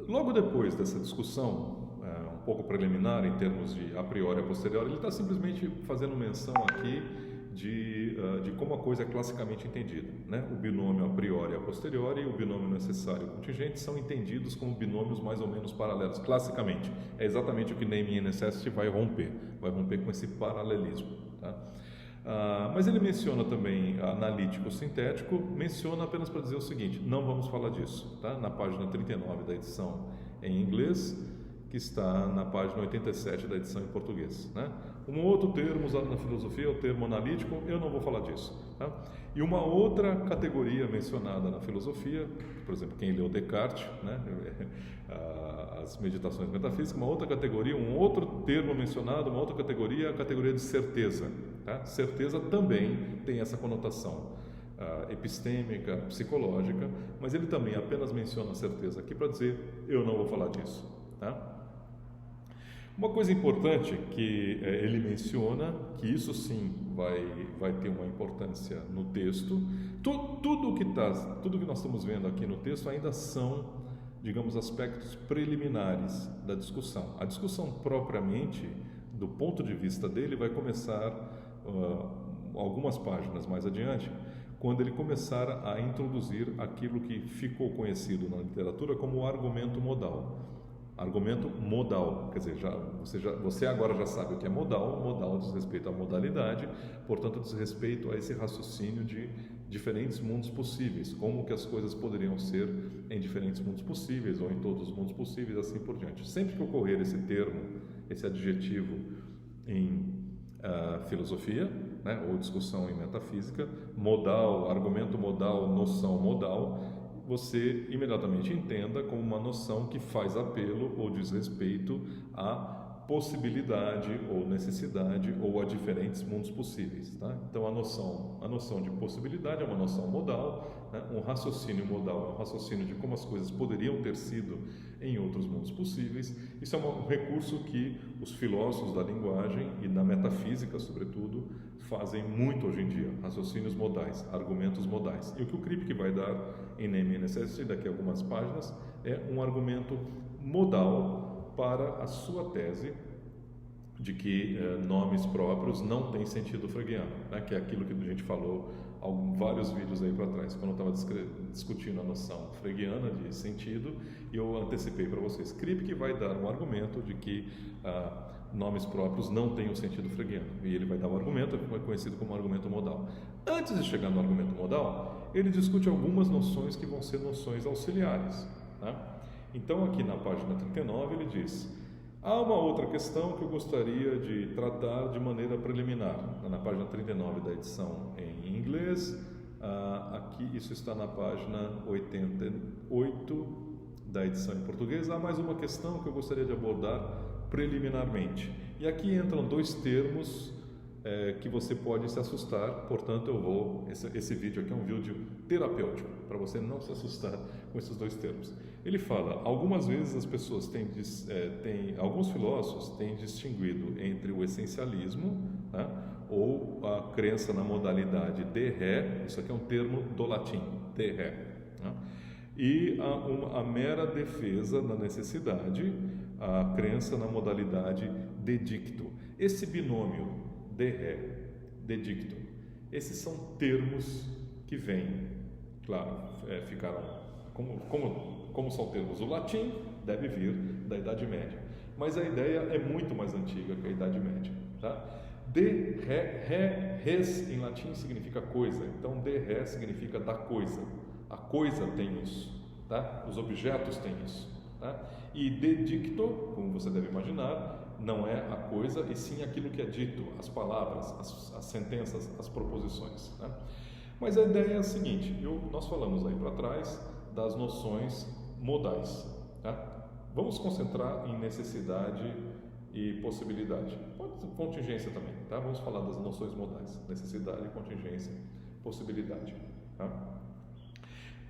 Logo depois dessa discussão, um pouco preliminar em termos de a priori e a posteriori, ele está simplesmente fazendo menção aqui de como a coisa é classicamente entendida, né? O binômio a priori e a posteriori e o binômio necessário e contingente são entendidos como binômios mais ou menos paralelos, classicamente. É exatamente o que naming and necessity vai romper com esse paralelismo, tá? Mas ele menciona também analítico sintético, menciona apenas para dizer o seguinte: não vamos falar disso, tá? Na página 39 da edição em inglês, que está na página 87 da edição em português, né? Um outro termo usado na filosofia é o termo analítico, eu não vou falar disso, tá? E uma outra categoria mencionada na filosofia, por exemplo, quem leu Descartes, né? As meditações metafísicas, uma outra categoria, um outro termo mencionado, uma outra categoria, a categoria de certeza, tá? Certeza também tem essa conotação epistêmica, psicológica, mas ele também apenas menciona a certeza aqui para dizer, eu não vou falar disso, tá? Uma coisa importante que ele menciona, que isso sim vai ter uma importância no texto, tudo que nós estamos vendo aqui no texto ainda são, digamos, aspectos preliminares da discussão. A discussão propriamente, do ponto de vista dele, vai começar algumas páginas mais adiante, quando ele começar a introduzir aquilo que ficou conhecido na literatura como o argumento modal. Argumento modal, quer dizer, você agora já sabe o que é modal. Modal diz respeito à modalidade, portanto diz respeito a esse raciocínio de diferentes mundos possíveis, como que as coisas poderiam ser em diferentes mundos possíveis ou em todos os mundos possíveis, assim por diante. Sempre que ocorrer esse termo, esse adjetivo em filosofia, né, ou discussão em metafísica, modal, argumento modal, noção modal, você imediatamente entenda como uma noção que faz apelo ou diz respeito à possibilidade ou necessidade ou a diferentes mundos possíveis, tá? Então a noção de possibilidade é uma noção modal, né? Um raciocínio modal é um raciocínio de como as coisas poderiam ter sido em outros mundos possíveis. Isso é um recurso que os filósofos da linguagem e da metafísica, sobretudo, fazem muito hoje em dia, raciocínios modais, argumentos modais. E o que o Kripke vai dar em Naming and Necessity, daqui a algumas páginas, é um argumento modal para a sua tese de que nomes próprios não têm sentido freguiano, né? Que é aquilo que a gente falou vários vídeos aí para trás, quando eu estava discutindo a noção freguiana de sentido, e eu antecipei para vocês. Kripke vai dar um argumento de que nomes próprios não têm o sentido freguiano, e ele vai dar um argumento que é conhecido como argumento modal. Antes de chegar no argumento modal, ele discute algumas noções que vão ser noções auxiliares, tá? Então, aqui na página 39, ele diz: há uma outra questão que eu gostaria de tratar de maneira preliminar. Na página 39 da edição em inglês, aqui isso está na página 88 da edição em português. Há mais uma questão que eu gostaria de abordar preliminarmente. E aqui entram dois termos que você pode se assustar, portanto esse vídeo aqui é um vídeo terapêutico, para você não se assustar com esses dois termos. Ele fala, algumas vezes as pessoas alguns filósofos têm distinguido entre o essencialismo, né, ou a crença na modalidade de ré, isso aqui é um termo do latim, de ré, né, e a mera defesa da necessidade, a crença na modalidade de dicto. Esse binômio de ré, de dicto, esses são termos que vêm, claro, ficaram, como são termos do latim, deve vir da Idade Média, mas a ideia é muito mais antiga que a Idade Média, tá? De ré, res em latim significa coisa, então de ré significa da coisa, a coisa tem isso, tá? Os objetos têm isso, tá? E de dicto, como você deve imaginar, não é a coisa, e sim aquilo que é dito, as palavras, as sentenças, as proposições, né? Mas a ideia é a seguinte, nós falamos aí para trás das noções modais, tá? Vamos concentrar em necessidade e possibilidade, pode ser contingência também, tá? Vamos falar das noções modais, necessidade, contingência, possibilidade, tá?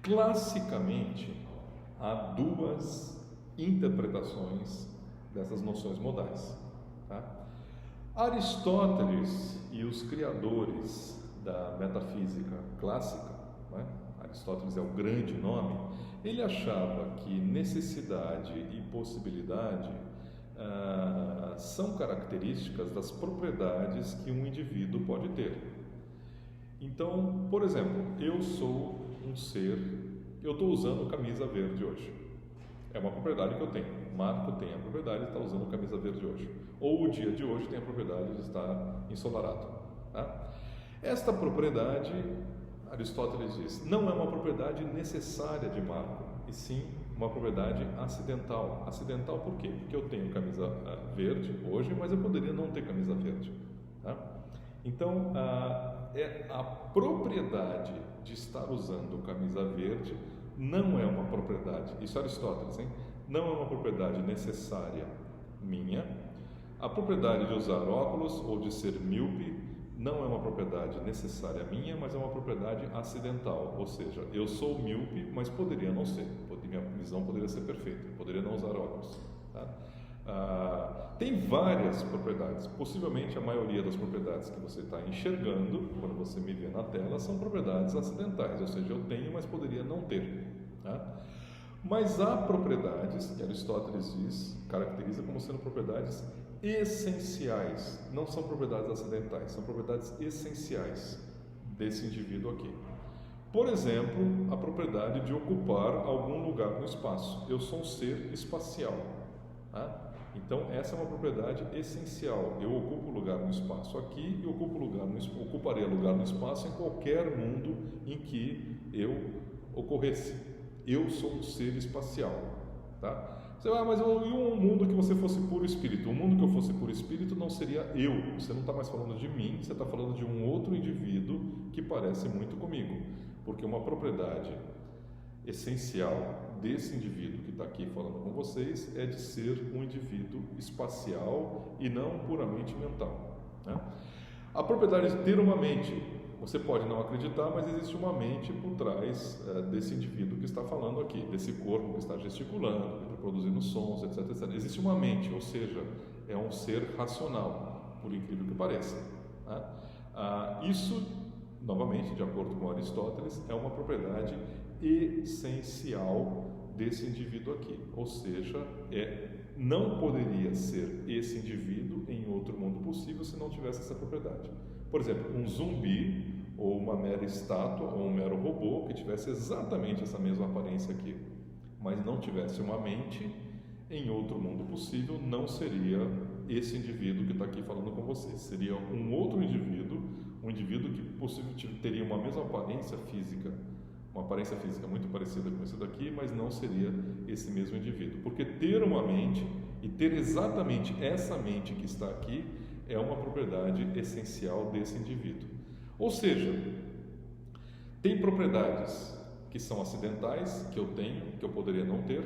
Classicamente, há duas interpretações dessas noções modais, tá? Aristóteles e os criadores da metafísica clássica, né? Aristóteles é o grande nome, Ele achava que necessidade e possibilidade são características das propriedades que um indivíduo pode ter. Então, por exemplo, eu sou um ser, eu estou usando camisa verde hoje. É uma propriedade que eu tenho. Marco tem a propriedade de estar usando camisa verde hoje. Ou o dia de hoje tem a propriedade de estar ensolarado. Tá? Esta propriedade, Aristóteles diz, não é uma propriedade necessária de Marco, e sim uma propriedade acidental. Acidental por quê? Porque eu tenho camisa verde hoje, mas eu poderia não ter camisa verde. Tá? Então, a propriedade de estar usando camisa verde não é uma propriedade, isso é Aristóteles, hein? Não é uma propriedade necessária minha. A propriedade de usar óculos ou de ser míope não é uma propriedade necessária minha, mas é uma propriedade acidental, ou seja, eu sou míope, mas poderia não ser, minha visão poderia ser perfeita, poderia não usar óculos. Tá? Tem várias propriedades, possivelmente a maioria das propriedades que você está enxergando, quando você me vê na tela, são propriedades acidentais, ou seja, eu tenho, mas poderia não ter. Tá? Mas há propriedades, que Aristóteles diz, caracteriza como sendo propriedades essenciais, não são propriedades acidentais, são propriedades essenciais desse indivíduo aqui. Por exemplo, a propriedade de ocupar algum lugar no espaço. Eu sou um ser espacial. Tá? Então, essa é uma propriedade essencial. Eu ocupo lugar no espaço aqui e ocuparia lugar no espaço em qualquer mundo em que eu ocorresse. Eu sou um ser espacial. Tá? Você vai, mas e um mundo que você fosse puro espírito? Um mundo que eu fosse puro espírito não seria eu. Você não está mais falando de mim, você está falando de um outro indivíduo que parece muito comigo. Porque uma propriedade essencial desse indivíduo que está aqui falando com vocês é de ser um indivíduo espacial e não puramente mental. Né? A propriedade de ter uma mente, você pode não acreditar, mas existe uma mente por trás desse indivíduo que está falando aqui, desse corpo que está gesticulando, produzindo sons, etc, etc. Existe uma mente, ou seja, é um ser racional, por incrível que pareça. Tá? Isso, novamente, de acordo com Aristóteles, é uma propriedade essencial desse indivíduo aqui, ou seja, não poderia ser esse indivíduo em outro mundo possível se não tivesse essa propriedade. Por exemplo, um zumbi ou uma mera estátua ou um mero robô que tivesse exatamente essa mesma aparência aqui, mas não tivesse uma mente em outro mundo possível, não seria esse indivíduo que está aqui falando com vocês, seria um outro indivíduo, um indivíduo que possivelmente teria uma mesma aparência física, uma aparência física muito parecida com esse daqui, mas não seria esse mesmo indivíduo, porque ter uma mente e ter exatamente essa mente que está aqui é uma propriedade essencial desse indivíduo. Ou seja, tem propriedades que são acidentais, que eu tenho, que eu poderia não ter,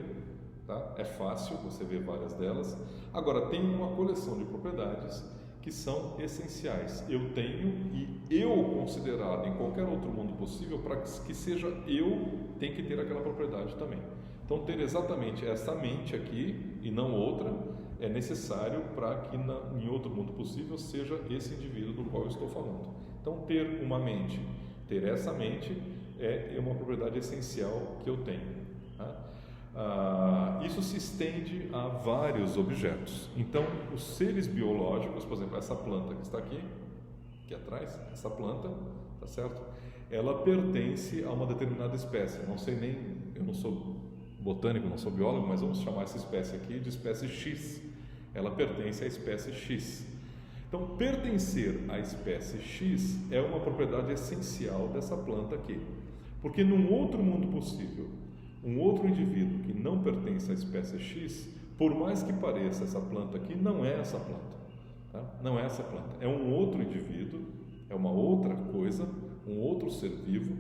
tá? É fácil, você vê várias delas. Agora, tem uma coleção de propriedades que são essenciais. Eu tenho e eu considerado em qualquer outro mundo possível, para que seja eu, tem que ter aquela propriedade também. Então, ter exatamente essa mente aqui e não outra é necessário para que em outro mundo possível seja esse indivíduo do qual eu estou falando. Então, ter uma mente, ter essa mente é uma propriedade essencial que eu tenho. Tá? Isso se estende a vários objetos. Então, os seres biológicos, por exemplo, essa planta que está aqui atrás, essa planta, tá certo? Ela pertence a uma determinada espécie. Eu não sou botânico, não sou biólogo, mas vamos chamar essa espécie aqui de espécie X. Ela pertence à espécie X. Então, pertencer à espécie X é uma propriedade essencial dessa planta aqui. Porque num outro mundo possível, um outro indivíduo que não pertence à espécie X, por mais que pareça essa planta aqui, não é essa planta. Tá? Não é essa planta. É um outro indivíduo, é uma outra coisa, um outro ser vivo,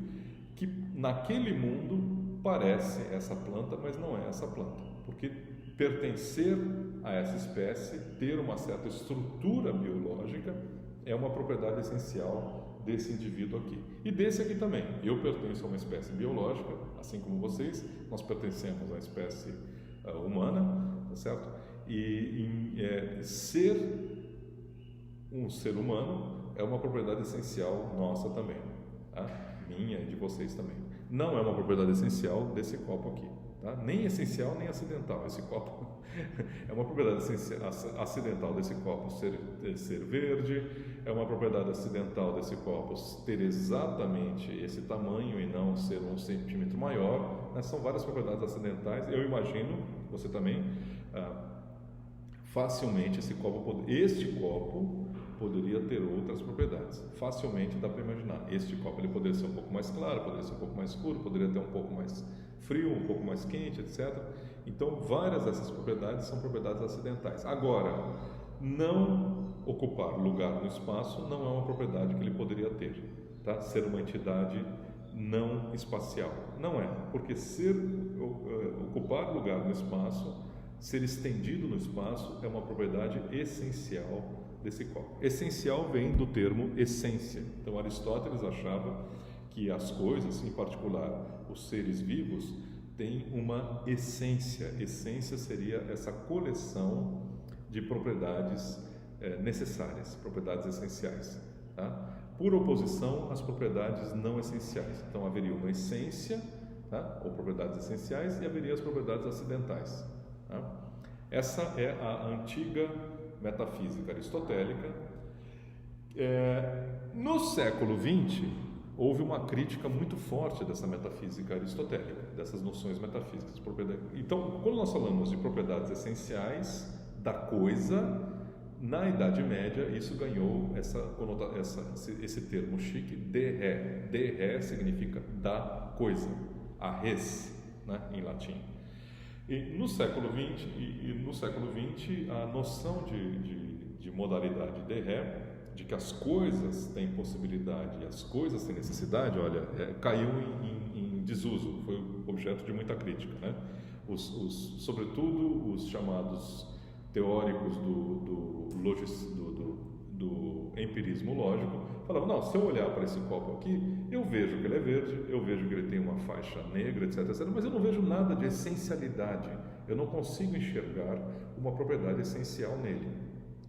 que naquele mundo parece essa planta, mas não é essa planta. Porque pertencer a essa espécie, ter uma certa estrutura biológica, é uma propriedade essencial desse indivíduo aqui. E desse aqui também. Eu pertenço a uma espécie biológica, assim como vocês, nós pertencemos à espécie humana, tá certo? Ser um ser humano é uma propriedade essencial nossa também, tá? Minha e de vocês também. não é uma propriedade essencial desse copo aqui. Tá? Nem essencial, nem acidental. Esse copo é uma propriedade acidental desse copo ser verde, é uma propriedade acidental desse copo ter exatamente esse tamanho e não ser 1 centímetro maior. Né? São várias propriedades acidentais. Eu imagino, você também, facilmente este copo poderia ter outras propriedades. Facilmente dá para imaginar. Este copo ele poderia ser um pouco mais claro, poderia ser um pouco mais escuro, poderia ter um pouco mais frio, um pouco mais quente, etc. Então, várias dessas propriedades são propriedades acidentais. Agora, não ocupar lugar no espaço não é uma propriedade que ele poderia ter. Tá? Ser uma entidade não espacial. Não é, porque ocupar lugar no espaço, ser estendido no espaço, é uma propriedade essencial desse copo. Essencial vem do termo essência. Então, Aristóteles achava que as coisas, em particular os seres vivos, têm uma essência. Essência seria essa coleção de propriedades necessárias, propriedades essenciais. Tá? Por oposição às propriedades não essenciais. Então, haveria uma essência, tá? Ou propriedades essenciais, e haveria as propriedades acidentais. Tá? Essa é a antiga metafísica aristotélica. No século XX, houve uma crítica muito forte dessa metafísica aristotélica, dessas noções metafísicas de propriedade. Então, quando nós falamos de propriedades essenciais da coisa, na Idade Média, isso ganhou esse termo chique, de ré. De ré significa da coisa, a res, né, em latim. E no século XX, a noção de modalidade de ré, de que as coisas têm possibilidade e as coisas têm necessidade, olha, caiu em desuso, foi objeto de muita crítica, né? Sobretudo os chamados teóricos do empirismo lógico falavam, não, se eu olhar para esse copo aqui, eu vejo que ele é verde, eu vejo que ele tem uma faixa negra, etc, etc, mas eu não vejo nada de essencialidade, eu não consigo enxergar uma propriedade essencial nele.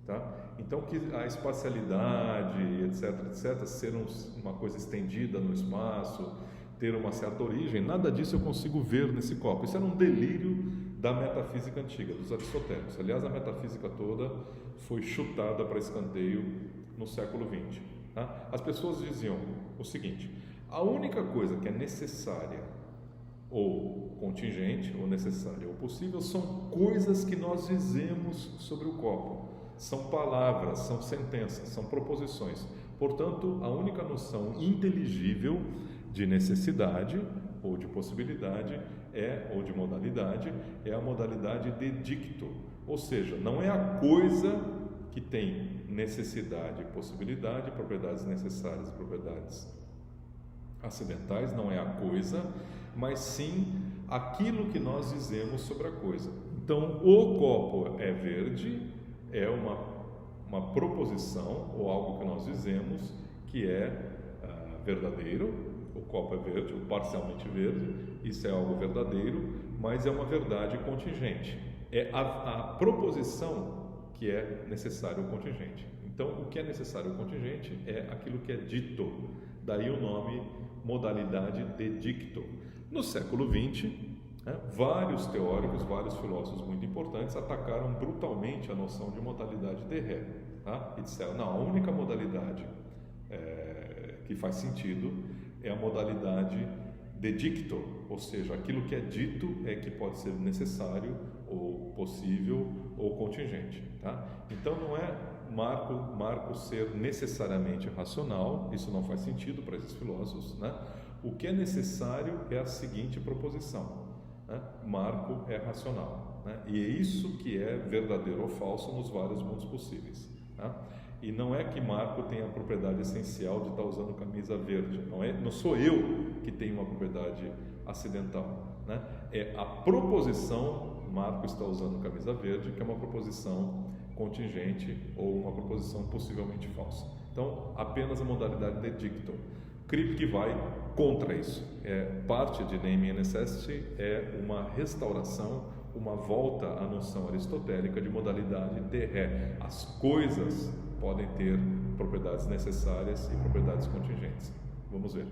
Tá? Então, que a espacialidade, etc, etc, ser uma coisa estendida no espaço, ter uma certa origem, nada disso eu consigo ver nesse copo. Isso era um delírio da metafísica antiga, dos aristotélicos. Aliás, a metafísica toda foi chutada para escanteio no século XX. Tá? As pessoas diziam o seguinte: a única coisa que é necessária ou contingente, ou necessária ou possível, são coisas que nós dizemos sobre o copo. São palavras, são sentenças, são proposições. Portanto, a única noção inteligível de necessidade ou de possibilidade ou de modalidade é a modalidade de dicto, ou seja, não é a coisa que tem necessidade, possibilidade, propriedades necessárias e propriedades acidentais, não é a coisa, mas sim aquilo que nós dizemos sobre a coisa. Então, o copo é verde, é uma proposição ou algo que nós dizemos que é verdadeiro. O copo é verde, ou parcialmente verde, isso é algo verdadeiro, mas é uma verdade contingente. É a proposição que é necessário ou contingente. Então, o que é necessário ou contingente é aquilo que é dito. Daí o nome modalidade de dicto. No século XX, vários teóricos, vários filósofos muito importantes atacaram brutalmente a noção de modalidade de ré. Tá? E disseram, não, a única modalidade que faz sentido é a modalidade de dicto, ou seja, aquilo que é dito é que pode ser necessário ou possível ou contingente. Tá? Então não é Marco ser necessariamente racional, isso não faz sentido para esses filósofos. Né? O que é necessário é a seguinte proposição: né? Marco é racional, né? E é isso que é verdadeiro ou falso nos vários mundos possíveis. Tá? E não é que Marco tem a propriedade essencial de estar usando camisa verde, não sou eu que tenho uma propriedade acidental, né? É a proposição, Marco está usando camisa verde, que é uma proposição contingente ou uma proposição possivelmente falsa. Então, apenas a modalidade de dictum. Kripke vai contra isso. Parte de Naming and Necessity é uma restauração, uma volta à noção aristotélica de modalidade de ré. As coisas podem ter propriedades necessárias e propriedades contingentes. Vamos ver.